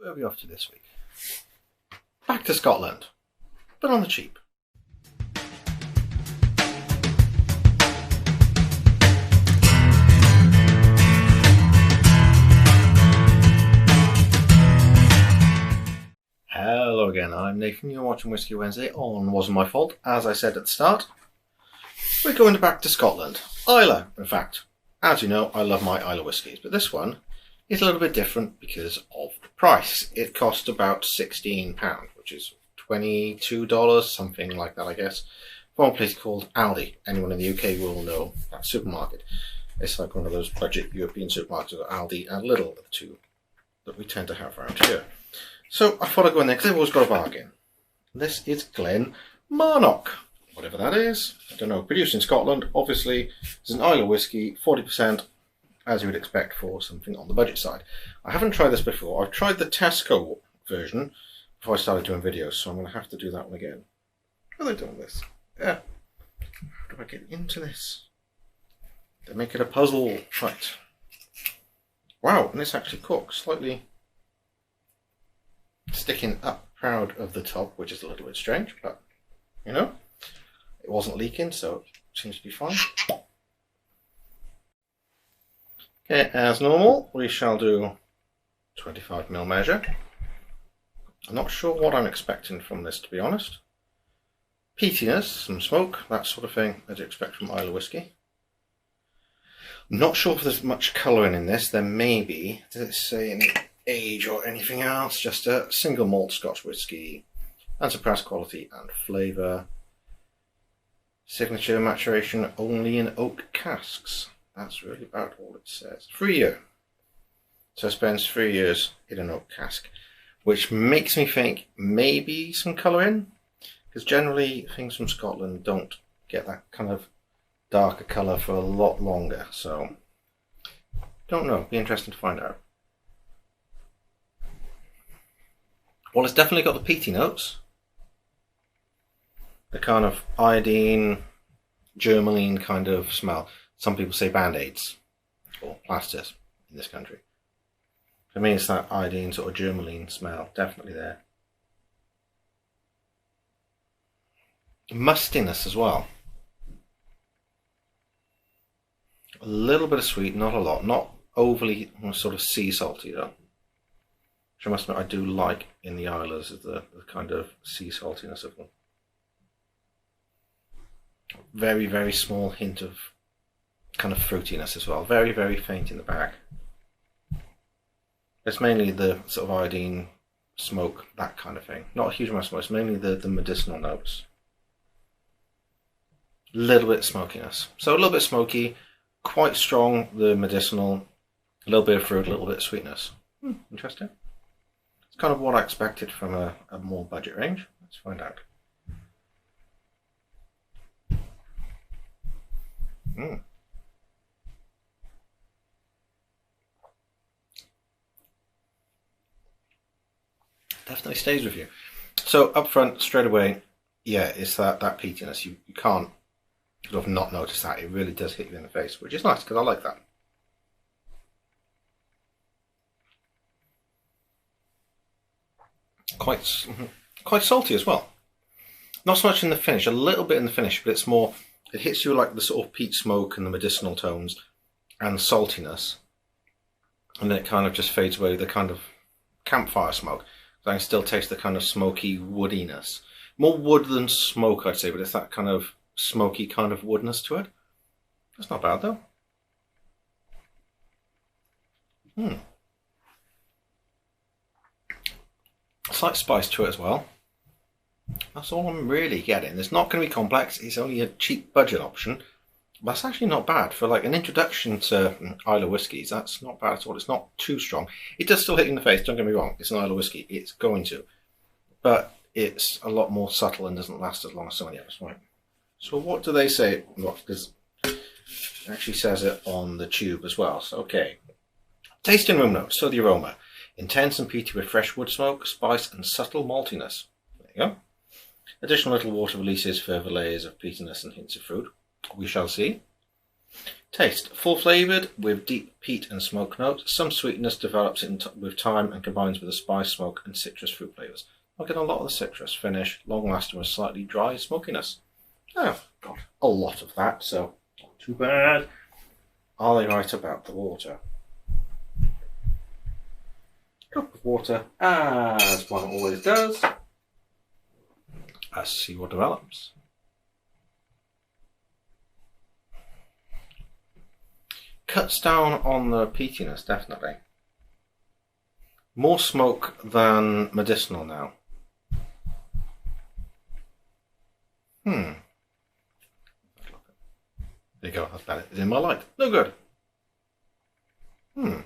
Where are we off to this week? Back to Scotland, but on the cheap. Hello again, I'm Nathan, you're watching Whiskey Wednesday on Wasn't My Fault. As I said at the start, we're going back to Scotland. Islay, in fact. As you know, I love my Islay whiskies, but this one is a little bit different because of the price. It cost about £16, which is $22, something like that, I guess, from a place called Aldi. Anyone in the UK will know that supermarket. It's like one of those budget European supermarkets, Aldi and Lidl, the two that we tend to have around here. So I thought I'd go in there because they've always got a bargain. This is Glen Marnoch, whatever that is. I don't know. Produced in Scotland, obviously. It's an Islay whiskey, 40%, as you would expect for something on the budget side. I haven't tried this before. I've tried the Tesco version before I started doing videos, so I'm going to have to do that one again. How are they doing this? Yeah. How do I get into this? They make it a puzzle. Right. Wow, and this actually cooks slightly sticking up proud of the top, which is a little bit strange, but you know, it wasn't leaking, so it seems to be fine. Okay, as normal, we shall do 25ml measure. I'm not sure what I'm expecting from this, to be honest. Peatiness, some smoke, that sort of thing as you expect from Islay whiskey. I'm not sure if there's much colouring in this. There may be. Does it say any age or anything else? Just a single malt Scotch whiskey, unsurpassed quality and flavour. Signature maturation only in oak casks. That's really about all it says. 3 year. So it spends 3 years in an oak cask, which makes me think maybe some colour in, because generally things from Scotland don't get that kind of darker colour for a lot longer. So don't know. Be interesting to find out. Well, it's definitely got the peaty notes. The kind of iodine, germaline kind of smell. Some people say band-aids or plasters in this country. For me, it's that iodine sort of germaline smell, definitely there. Mustiness as well. A little bit of sweet, not a lot. Not overly sort of sea salty though. Which I must admit I do like in the Isles, is the kind of sea saltiness of them. Very, very small hint of kind of fruitiness as well. Very, very faint in the back. It's mainly the sort of iodine, smoke, that kind of thing. Not a huge amount of smoke, it's mainly the medicinal notes. A little bit of smokiness. So a little bit smoky, quite strong, the medicinal, a little bit of fruit, a little bit of sweetness. Interesting. It's kind of what I expected from a more budget range. Let's find out. Definitely stays with you. So up front, straight away, yeah, it's that peatiness. You can't sort of not notice that. It really does hit you in the face, which is nice because I like that. Quite salty as well. Not so much in the finish, a little bit in the finish, but it's more, it hits you like the sort of peat smoke and the medicinal tones and saltiness, and then it kind of just fades away, the kind of campfire smoke. So I can still taste the kind of smoky woodiness. More wood than smoke, I'd say, but it's that kind of smoky kind of woodness to it. That's not bad though. Slight spice to it as well. That's all I'm really getting. It's not going to be complex. It's only a cheap budget option. But that's actually not bad for like an introduction to Islay whiskies. That's not bad at all. It's not too strong. It does still hit you in the face. Don't get me wrong. It's an Islay whiskey. It's going to, but it's a lot more subtle and doesn't last as long as some of the others. Right. So what do they say? Because it actually says it on the tube as well. So okay. Taste and room notes. So the aroma. Intense and peaty with fresh wood smoke, spice and subtle maltiness. There you go. Additional little water releases further layers of peatiness and hints of fruit. We shall see. Taste. Full flavoured with deep peat and smoke notes. Some sweetness develops with time and combines with the spice, smoke and citrus fruit flavours. I'll get a lot of the citrus. Finish. Long lasting with slightly dry smokiness. Oh, got a lot of that, so not too bad. Are they right about the water? Drop of water, as one always does. Let's see what develops. Cuts down on the peatiness, definitely. More smoke than medicinal now. There you go, that's better. It's in my light. No good. A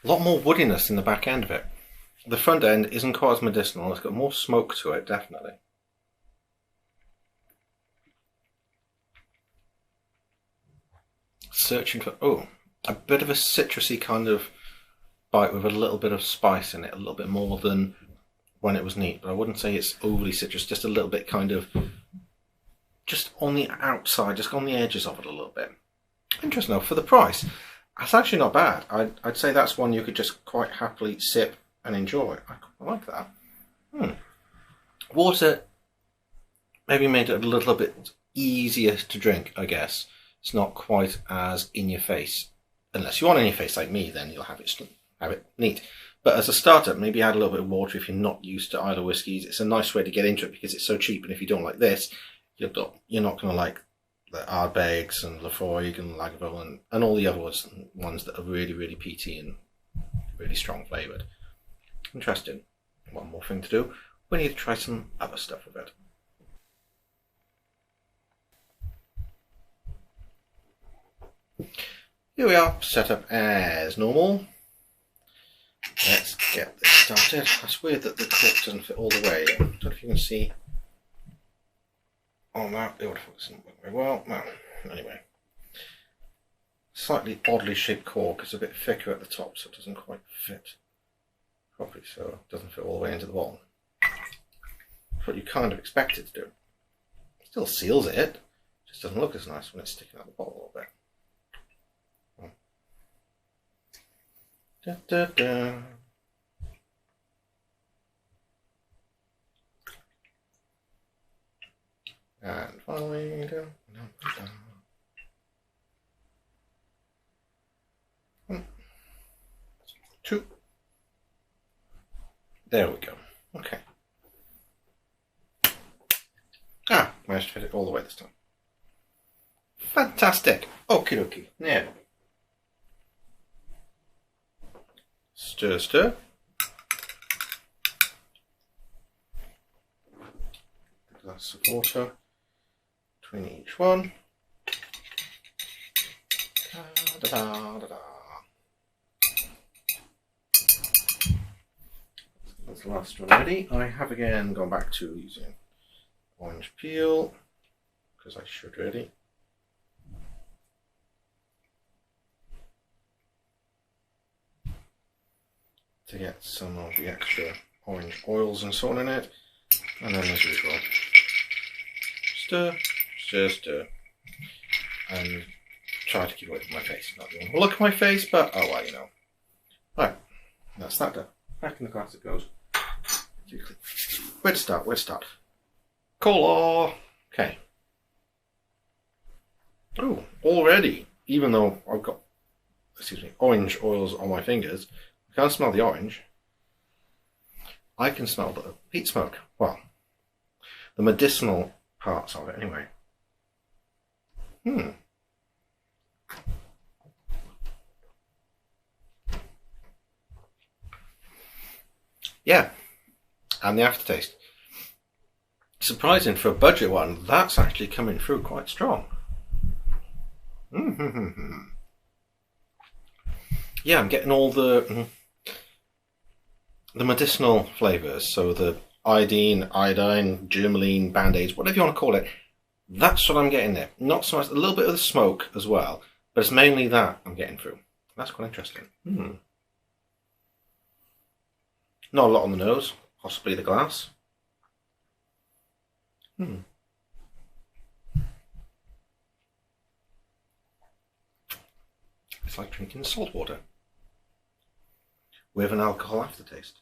lot more woodiness in the back end of it. The front end isn't quite as medicinal. It's got more smoke to it, definitely. Searching for, a bit of a citrusy kind of bite with a little bit of spice in it, a little bit more than when it was neat, but I wouldn't say it's overly citrus, just a little bit kind of, just on the outside, just on the edges of it a little bit. Interesting though, for the price, that's actually not bad. I'd say that's one you could just quite happily sip and enjoy. I like that. Water maybe made it a little bit easier to drink, I guess. It's not quite as in your face. Unless you want in your face like me, then you'll have it neat. But as a starter, maybe add a little bit of water if you're not used to Islay whiskies. It's a nice way to get into it because it's so cheap. And if you don't like this, you're not going to like the Ardbegs and Laphroaig and Lagavulin and all the other ones that are really, really peaty and really strong flavoured. Interesting. One more thing to do. We need to try some other stuff with it. Here we are, set up as normal. Let's get this started. It's weird that the cork doesn't fit all the way. I don't know if you can see on that. The autofocus doesn't work very well. No, anyway. Slightly oddly shaped cork. It's a bit thicker at the top, so it doesn't quite fit properly, so it doesn't fit all the way into the bottle. That's what you kind of expect it to do. It still seals it, just doesn't look as nice when it's sticking out the bottle a little bit. Da, da, da. And finally, two. There we go. Okay. Managed to fit it all the way this time. Fantastic. Okie dokie. Now, stir, stir. A glass of water between each one. Da, da, da, da. That's the last one ready. I have again gone back to using orange peel because I should really. To get some of the extra orange oils and so on in it, and then as usual, stir, stir, stir, and try to keep away from my face. Not doing a look at my face, but oh well, you know. Right, that's that done. Back in the glass it goes. Where to start? Where to start? Cola. Okay. Oh, already, even though I've got, orange oils on my fingers. I can't smell the orange. I can smell the peat smoke. Well, the medicinal parts of it anyway. Yeah, and the aftertaste. Surprising for a budget one, that's actually coming through quite strong. Yeah, I'm getting all the medicinal flavours, so the iodine, germaline, band-aids, whatever you want to call it. That's what I'm getting there. Not so much, a little bit of the smoke as well, but it's mainly that I'm getting through. That's quite interesting. Not a lot on the nose, possibly the glass. It's like drinking salt water with an alcohol aftertaste.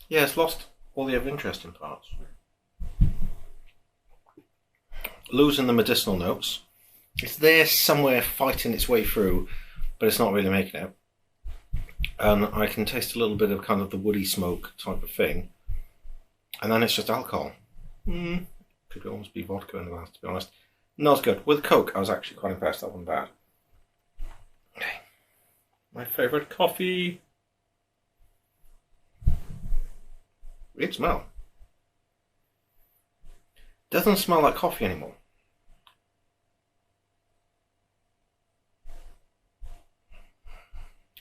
Yeah, it's lost all the other interesting parts. Losing the medicinal notes. It's there somewhere fighting its way through, but it's not really making it. And I can taste a little bit of kind of the woody smoke type of thing. And then it's just alcohol. Could almost be vodka in the glass, to be honest. Not as good. With Coke, I was actually quite impressed. That wasn't bad. Okay. My favourite coffee. Weird smell. Doesn't smell like coffee anymore.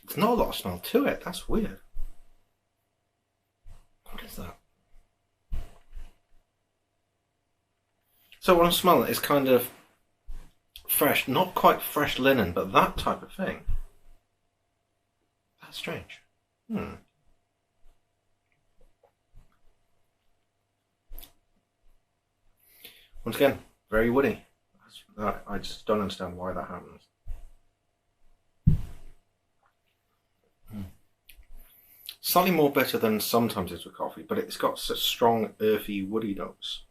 There's not a lot of smell to it. That's weird. What is that? So what I'm smelling is kind of fresh, not quite fresh linen, but that type of thing. That's strange. Once again, very woody. I just don't understand why that happens. Slightly more bitter than sometimes is with coffee, but it's got such strong, earthy, woody notes.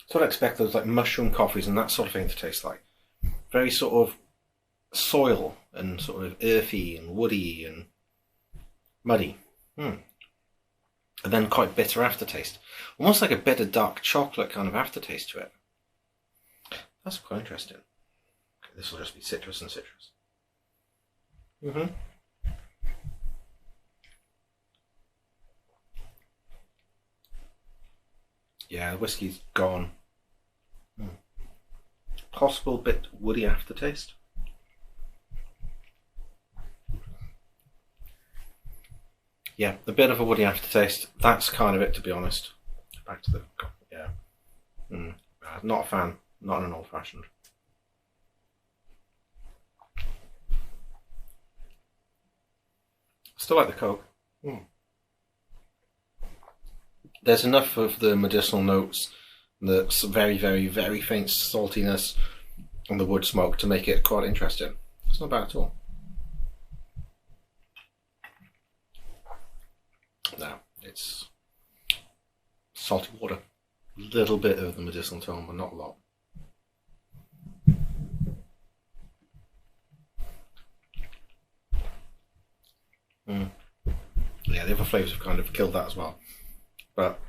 So I'd expect those like mushroom coffees and that sort of thing to taste like. Very sort of soil and sort of earthy and woody and muddy. And then quite bitter aftertaste. Almost like a bitter dark chocolate kind of aftertaste to it. That's quite interesting. Okay, this will just be citrus and citrus. Yeah, the whiskey's gone. Possible bit woody aftertaste. Yeah, a bit of a woody aftertaste. That's kind of it, to be honest. Back to the not a fan. Not an old-fashioned. Still like the Coke. There's enough of the medicinal notes, the very, very, very faint saltiness, and the wood smoke to make it quite interesting. It's not bad at all. No, it's salty water. A little bit of the medicinal tone, but not a lot. Yeah, the other flavours have kind of killed that as well. But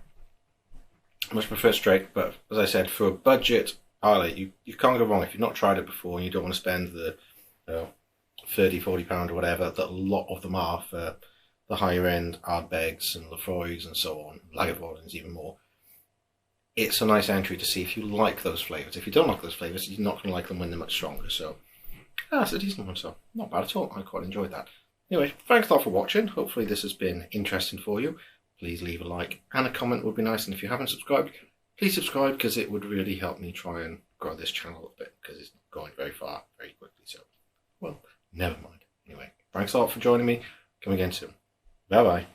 I much prefer straight. But as I said, for a budget Islay, you can't go wrong if you've not tried it before and you don't want to spend the £30-40 or whatever that a lot of them are for the higher end Ardbegs and Lefroys and so on, Lagavulins even more. It's a nice entry to see if you like those flavours. If you don't like those flavours, you're not going to like them when they're much stronger. So that's a decent one. So not bad at all. I quite enjoyed that. Anyway, thanks a lot for watching. Hopefully this has been interesting for you. Please leave a like and a comment would be nice. And if you haven't subscribed, please subscribe because it would really help me try and grow this channel a bit because it's going very far very quickly. So, well, never mind. Anyway, thanks a lot for joining me. Come again soon. Bye bye.